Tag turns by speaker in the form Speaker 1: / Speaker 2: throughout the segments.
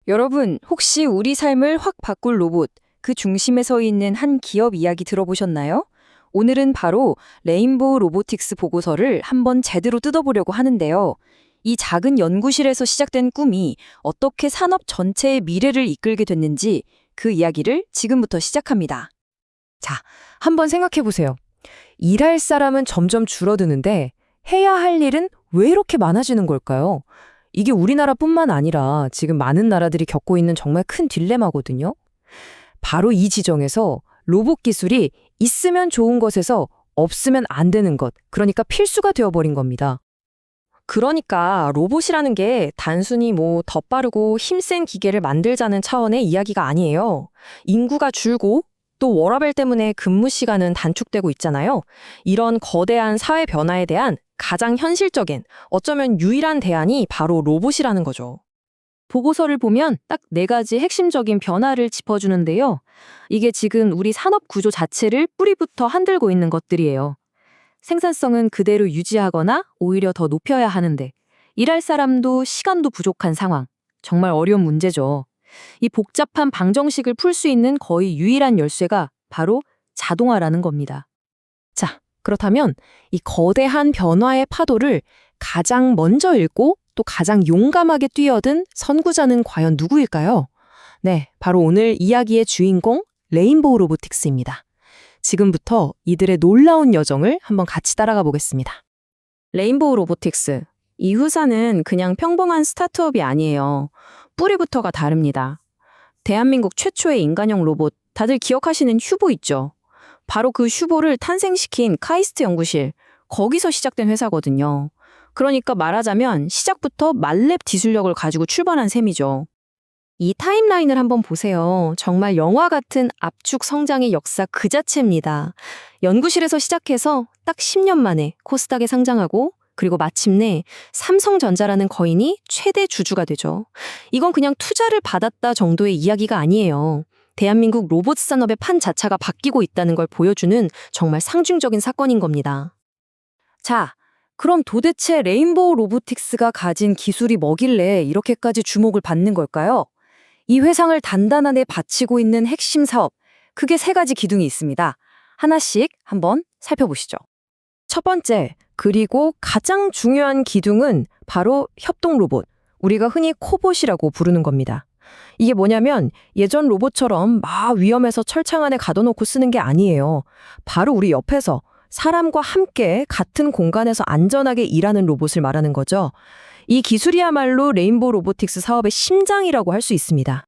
Speaker 1: 여러분, 혹시 우리 삶을 확 바꿀 로봇, 그 중심에 서 있는 한 기업 이야기 들어보셨나요? 오늘은 바로 레인보우 로보틱스 보고서를 한번 제대로 뜯어보려고 하는데요. 이 작은 연구실에서 시작된 꿈이 어떻게 산업 전체의 미래를 이끌게 됐는지 그 이야기를 지금부터 시작합니다.
Speaker 2: 자, 한번 생각해 보세요. 일할 사람은 점점 줄어드는데 해야 할 일은 왜 이렇게 많아지는 걸까요? 이게 우리나라뿐만 아니라 지금 많은 나라들이 겪고 있는 정말 큰 딜레마거든요. 바로 이 지점에서 로봇 기술이 있으면 좋은 것에서 없으면 안 되는 것, 그러니까 필수가 되어버린 겁니다.
Speaker 3: 그러니까 로봇이라는 게 단순히 더 빠르고 힘센 기계를 만들자는 차원의 이야기가 아니에요. 인구가 줄고 또 워라밸 때문에 근무 시간은 단축되고 있잖아요. 이런 거대한 사회 변화에 대한 가장 현실적인, 어쩌면 유일한 대안이 바로 로봇이라는 거죠. 보고서를 보면 딱 4가지 핵심적인 변화를 짚어주는데요. 이게 지금 우리 산업 구조 자체를 뿌리부터 흔들고 있는 것들이에요. 생산성은 그대로 유지하거나 오히려 더 높여야 하는데 일할 사람도 시간도 부족한 상황. 정말 어려운 문제죠. 이 복잡한 방정식을 풀 수 있는 거의 유일한 열쇠가 바로 자동화라는 겁니다. 자, 그렇다면 이 거대한 변화의 파도를 가장 먼저 읽고 또 가장 용감하게 뛰어든 선구자는 과연 누구일까요? 네, 바로 오늘 이야기의 주인공 레인보우 로보틱스입니다. 지금부터 이들의 놀라운 여정을 한번 같이 따라가 보겠습니다. 레인보우 로보틱스. 이 회사는 그냥 평범한 스타트업이 아니에요. 뿌리부터가 다릅니다. 대한민국 최초의 인간형 로봇, 다들 기억하시는 휴보 있죠? 바로 그 휴보를 탄생시킨 카이스트 연구실, 거기서 시작된 회사거든요. 그러니까 말하자면 시작부터 만렙 기술력을 가지고 출발한 셈이죠. 이 타임라인을 한번 보세요. 정말 영화 같은 압축 성장의 역사 그 자체입니다. 연구실에서 시작해서 딱 10년 만에 코스닥에 상장하고 그리고 마침내 삼성전자라는 거인이 최대 주주가 되죠. 이건 그냥 투자를 받았다 정도의 이야기가 아니에요. 대한민국 로봇 산업의 판 자체가 바뀌고 있다는 걸 보여주는 정말 상징적인 사건인 겁니다.
Speaker 1: 자, 그럼 도대체 레인보우 로보틱스가 가진 기술이 뭐길래 이렇게까지 주목을 받는 걸까요? 이 회상을 단단하게 바치고 있는 핵심 사업, 크게 3가지 기둥이 있습니다. 하나씩 한번 살펴보시죠.
Speaker 2: 첫 번째, 그리고 가장 중요한 기둥은 바로 협동 로봇, 우리가 흔히 코봇이라고 부르는 겁니다. 이게 뭐냐면 예전 로봇처럼 막 위험해서 철창 안에 가둬놓고 쓰는 게 아니에요. 바로 우리 옆에서 사람과 함께 같은 공간에서 안전하게 일하는 로봇을 말하는 거죠. 이 기술이야말로 레인보우 로보틱스 사업의 심장이라고 할 수 있습니다.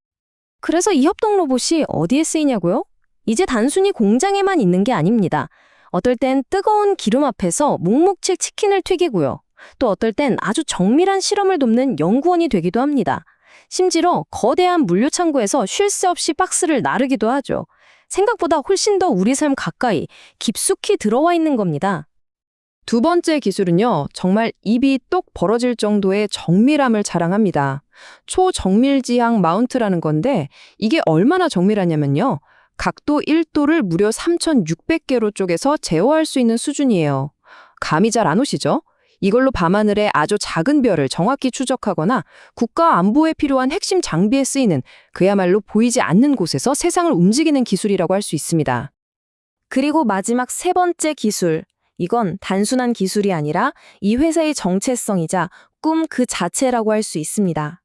Speaker 3: 그래서 이 협동 로봇이 어디에 쓰이냐고요? 이제 단순히 공장에만 있는 게 아닙니다. 어떨 땐 뜨거운 기름 앞에서 묵묵히 치킨을 튀기고요. 또 어떨 땐 아주 정밀한 실험을 돕는 연구원이 되기도 합니다. 심지어 거대한 물류 창고에서 쉴 새 없이 박스를 나르기도 하죠. 생각보다 훨씬 더 우리 삶 가까이 깊숙이 들어와 있는 겁니다.
Speaker 2: 두 번째 기술은요, 정말 입이 똑 벌어질 정도의 정밀함을 자랑합니다. 초정밀지향 마운트라는 건데 이게 얼마나 정밀하냐면요. 각도 1도를 무려 3,600개로 쪼개서 제어할 수 있는 수준이에요. 감이 잘 안 오시죠? 이걸로 밤하늘의 아주 작은 별을 정확히 추적하거나 국가 안보에 필요한 핵심 장비에 쓰이는 그야말로 보이지 않는 곳에서 세상을 움직이는 기술이라고 할 수 있습니다.
Speaker 3: 그리고 마지막 3번째 기술. 이건 단순한 기술이 아니라 이 회사의 정체성이자 꿈 그 자체라고 할 수 있습니다.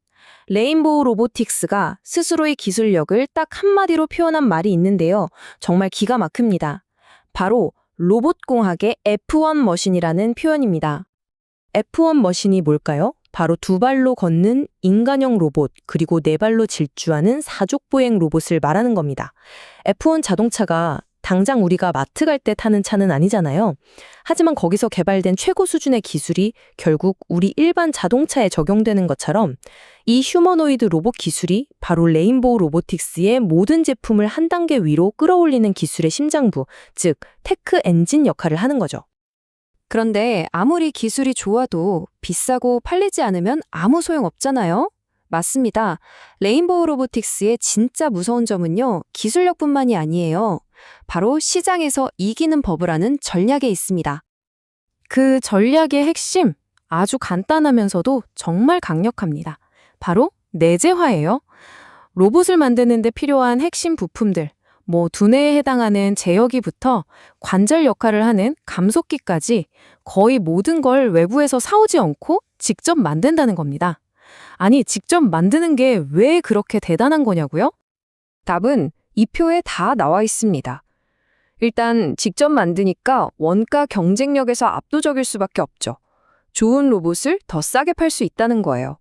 Speaker 3: 레인보우 로보틱스가 스스로의 기술력을 딱 한마디로 표현한 말이 있는데요. 정말 기가 막힙니다. 바로 로봇공학의 F1 머신이라는 표현입니다. F1 머신이 뭘까요? 바로 2발로 걷는 인간형 로봇, 그리고 4발로 질주하는 사족보행 로봇을 말하는 겁니다. F1 자동차가 당장 우리가 마트 갈 때 타는 차는 아니잖아요. 하지만 거기서 개발된 최고 수준의 기술이 결국 우리 일반 자동차에 적용되는 것처럼 이 휴머노이드 로봇 기술이 바로 레인보우 로보틱스의 모든 제품을 한 단계 위로 끌어올리는 기술의 심장부, 즉 테크 엔진 역할을 하는 거죠.
Speaker 1: 그런데 아무리 기술이 좋아도 비싸고 팔리지 않으면 아무 소용 없잖아요? 맞습니다. 레인보우 로보틱스의 진짜 무서운 점은요, 기술력뿐만이 아니에요. 바로 시장에서 이기는 법을 아는 전략에 있습니다.
Speaker 3: 그 전략의 핵심, 아주 간단하면서도 정말 강력합니다. 바로
Speaker 2: 내재화예요. 로봇을 만드는 데 필요한 핵심 부품들, 두뇌에 해당하는 제어기부터 관절 역할을 하는 감속기까지 거의 모든 걸 외부에서 사오지 않고 직접 만든다는 겁니다. 아니, 직접 만드는 게 왜 그렇게 대단한 거냐고요? 답은 이 표에 다 나와 있습니다. 일단 직접 만드니까 원가 경쟁력에서 압도적일 수밖에 없죠. 좋은 로봇을 더 싸게 팔 수 있다는 거예요.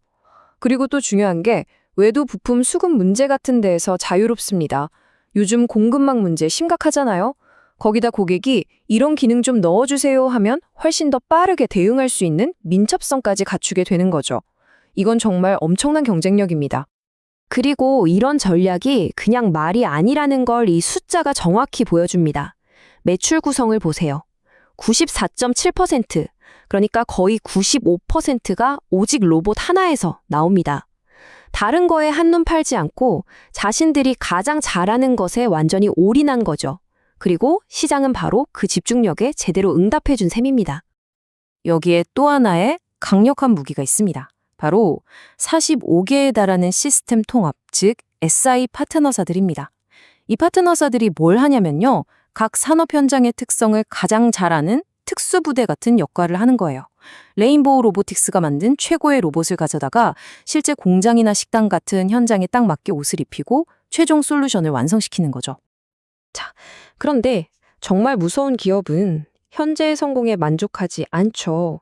Speaker 2: 그리고 또 중요한 게 외부 부품 수급 문제 같은 데에서 자유롭습니다. 요즘 공급망 문제 심각하잖아요. 거기다 고객이 이런 기능 좀 넣어주세요 하면 훨씬 더 빠르게 대응할 수 있는 민첩성까지 갖추게 되는 거죠. 이건 정말 엄청난 경쟁력입니다.
Speaker 3: 그리고 이런 전략이 그냥 말이 아니라는 걸 이 숫자가 정확히 보여줍니다. 매출 구성을 보세요. 94.7%, 그러니까 거의 95%가 오직 로봇 하나에서 나옵니다. 다른 거에 한눈 팔지 않고 자신들이 가장 잘하는 것에 완전히 올인한 거죠. 그리고 시장은 바로 그 집중력에 제대로 응답해준 셈입니다.
Speaker 1: 여기에 또 하나의 강력한 무기가 있습니다. 바로 45개에 달하는 시스템 통합, 즉 SI 파트너사들입니다. 이 파트너사들이 뭘 하냐면요. 각 산업 현장의 특성을 가장 잘 아는 특수부대 같은 역할을 하는 거예요. 레인보우 로보틱스가 만든 최고의 로봇을 가져다가 실제 공장이나 식당 같은 현장에 딱 맞게 옷을 입히고 최종 솔루션을 완성시키는 거죠.
Speaker 3: 그런데 정말 무서운 기업은 현재의 성공에 만족하지 않죠.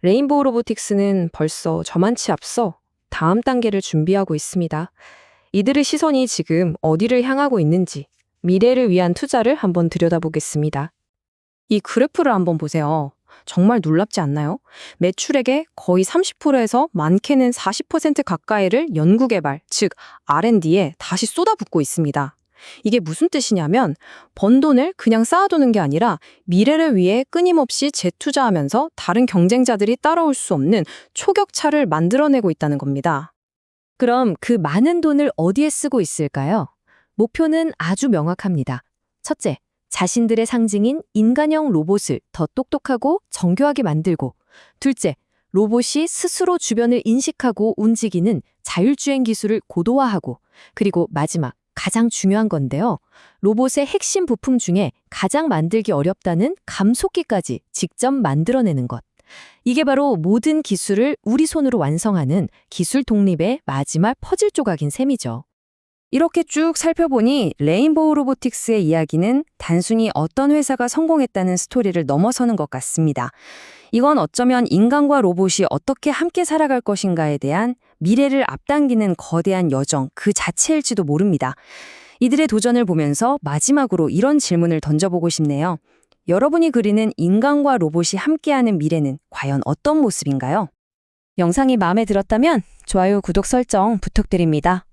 Speaker 3: 레인보우 로보틱스는 벌써 저만치 앞서 다음 단계를 준비하고 있습니다. 이들의 시선이 지금 어디를 향하고 있는지 미래를 위한 투자를 한번 들여다보겠습니다.
Speaker 1: 이 그래프를 한번 보세요. 정말 놀랍지 않나요? 매출액의 거의 30%에서 많게는 40% 가까이를 연구개발, 즉 R&D에 다시 쏟아붓고 있습니다. 이게 무슨 뜻이냐면 번 돈을 그냥 쌓아두는 게 아니라 미래를 위해 끊임없이 재투자하면서 다른 경쟁자들이 따라올 수 없는 초격차를 만들어내고 있다는 겁니다.
Speaker 3: 그럼 그 많은 돈을 어디에 쓰고 있을까요? 목표는 아주 명확합니다. 첫째, 자신들의 상징인 인간형 로봇을 더 똑똑하고 정교하게 만들고, 둘째, 로봇이 스스로 주변을 인식하고 움직이는 자율주행 기술을 고도화하고, 그리고 마지막, 가장 중요한 건데요. 로봇의 핵심 부품 중에 가장 만들기 어렵다는 감속기까지 직접 만들어내는 것. 이게 바로 모든 기술을 우리 손으로 완성하는 기술 독립의 마지막 퍼즐 조각인 셈이죠.
Speaker 1: 이렇게 쭉 살펴보니 레인보우 로보틱스의 이야기는 단순히 어떤 회사가 성공했다는 스토리를 넘어서는 것 같습니다. 이건 어쩌면 인간과 로봇이 어떻게 함께 살아갈 것인가에 대한 미래를 앞당기는 거대한 여정 그 자체일지도 모릅니다. 이들의 도전을 보면서 마지막으로 이런 질문을 던져보고 싶네요. 여러분이 그리는 인간과 로봇이 함께하는 미래는 과연 어떤 모습인가요? 영상이 마음에 들었다면 좋아요, 구독 설정 부탁드립니다.